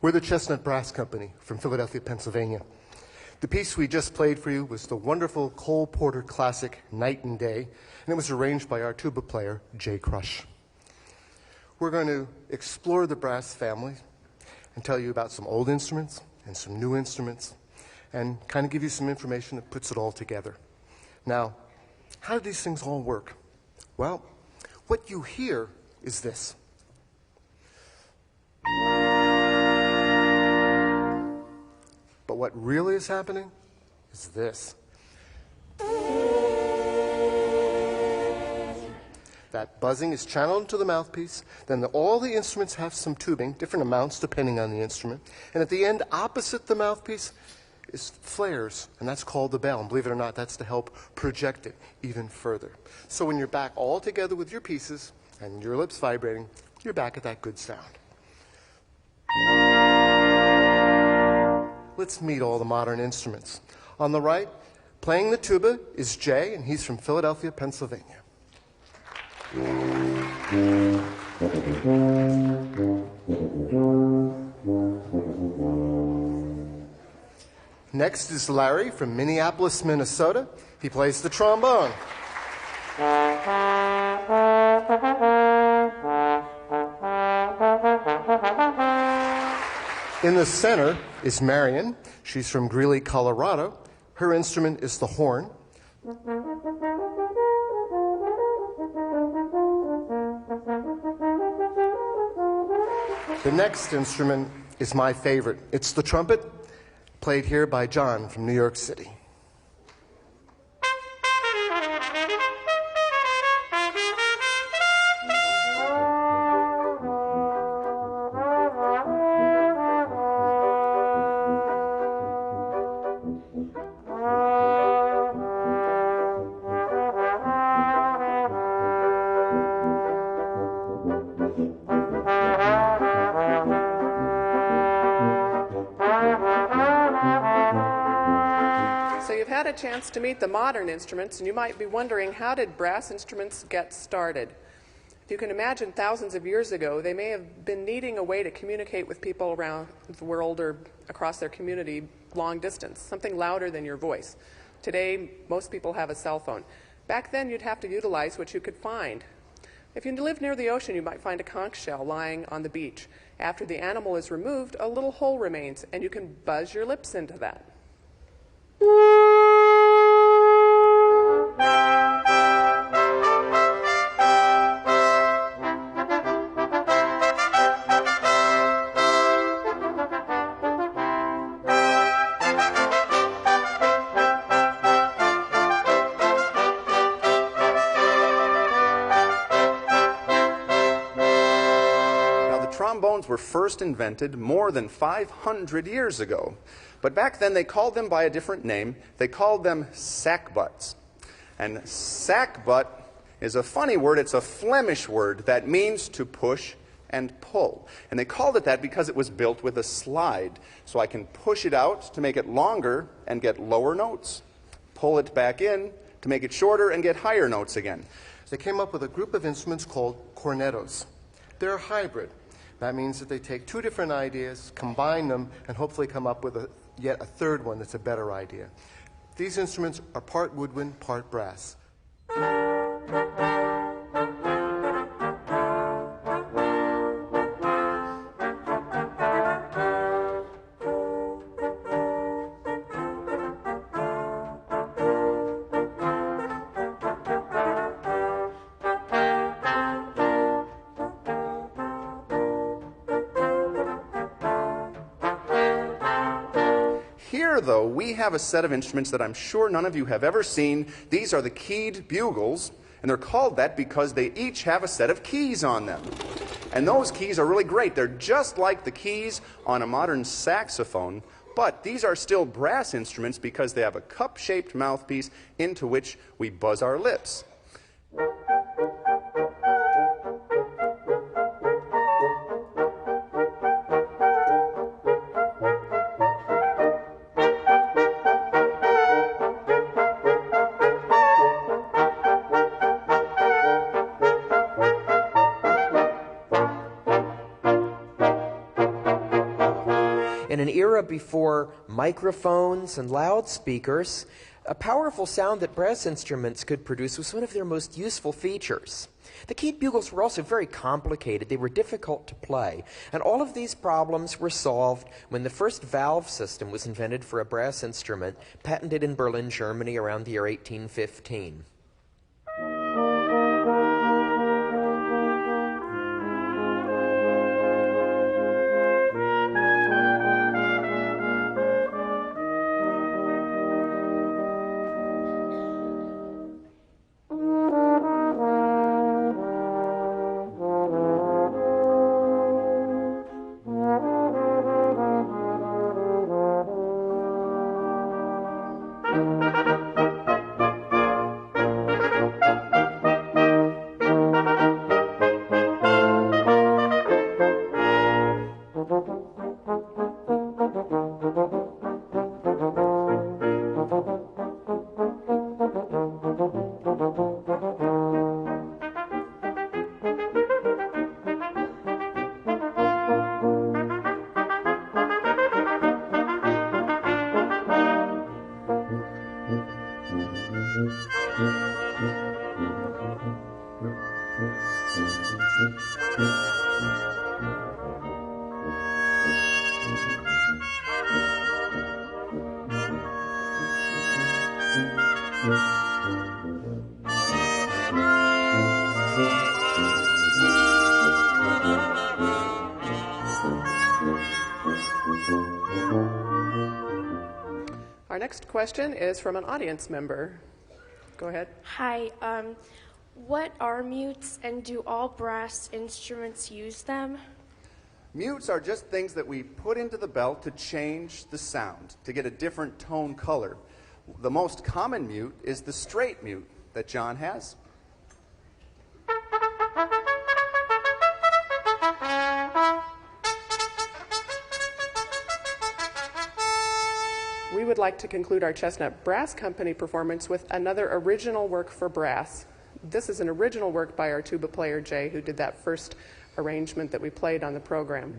We're the Chestnut Brass Company from Philadelphia, Pennsylvania. The piece we just played for you was the wonderful Cole Porter classic, Night and Day, and it was arranged by our tuba player, Jay Crush. We're going to explore the brass family and tell you about some old instruments and some new instruments and kind of give you some information that puts it all together. Now, how do these things all work? Well, what you hear is this. But what really is happening is this. That buzzing is channeled into the mouthpiece. Then all the instruments have some tubing, different amounts depending on the instrument. And at the end, opposite the mouthpiece, is flares, and that's called the bell. And believe it or not, that's to help project it even further. So when you're back all together with your pieces and your lips vibrating, you're back at that good sound. Let's meet all the modern instruments. On the right, playing the tuba is Jay, and he's from Philadelphia, Pennsylvania. Next is Larry from Minneapolis, Minnesota. He plays the trombone. In the center is Marion. She's from Greeley, Colorado. Her instrument is the horn. The next instrument is my favorite. It's the trumpet, played here by John from New York City. Had a chance to meet the modern instruments, and you might be wondering, how did brass instruments get started? If you can imagine, thousands of years ago, they may have been needing a way to communicate with people around the world or across their community long distance, something louder than your voice. Today, most people have a cell phone. Back then, you'd have to utilize what you could find. If you live near the ocean, you might find a conch shell lying on the beach. After the animal is removed, a little hole remains, and you can buzz your lips into that. Trombones were first invented more than 500 years ago. But back then they called them by a different name. They called them sackbuts. And sackbut is a funny word. It's a Flemish word that means to push and pull. And they called it that because it was built with a slide. So I can push it out to make it longer and get lower notes. Pull it back in to make it shorter and get higher notes again. They came up with a group of instruments called cornetos. They're a hybrid. That means that they take two different ideas, combine them, and hopefully come up with yet a third one that's a better idea. These instruments are part woodwind, part brass. Here, though, we have a set of instruments that I'm sure none of you have ever seen. These are the keyed bugles, and they're called that because they each have a set of keys on them. And those keys are really great. They're just like the keys on a modern saxophone, but these are still brass instruments because they have a cup-shaped mouthpiece into which we buzz our lips. era before microphones and loudspeakers, a powerful sound that brass instruments could produce was one of their most useful features. The keyed bugles were also very complicated. They were difficult to play. And all of these problems were solved when the first valve system was invented for a brass instrument, patented in Berlin, Germany around the year 1815. Our next question is from an audience member. Go ahead. Hi. What are mutes, and do all brass instruments use them? Mutes are just things that we put into the bell to change the sound, to get a different tone color. The most common mute is the straight mute that John has. We would like to conclude our Chestnut Brass Company performance with another original work for brass. This is an original work by our tuba player, Jay, who did that first arrangement that we played on the program.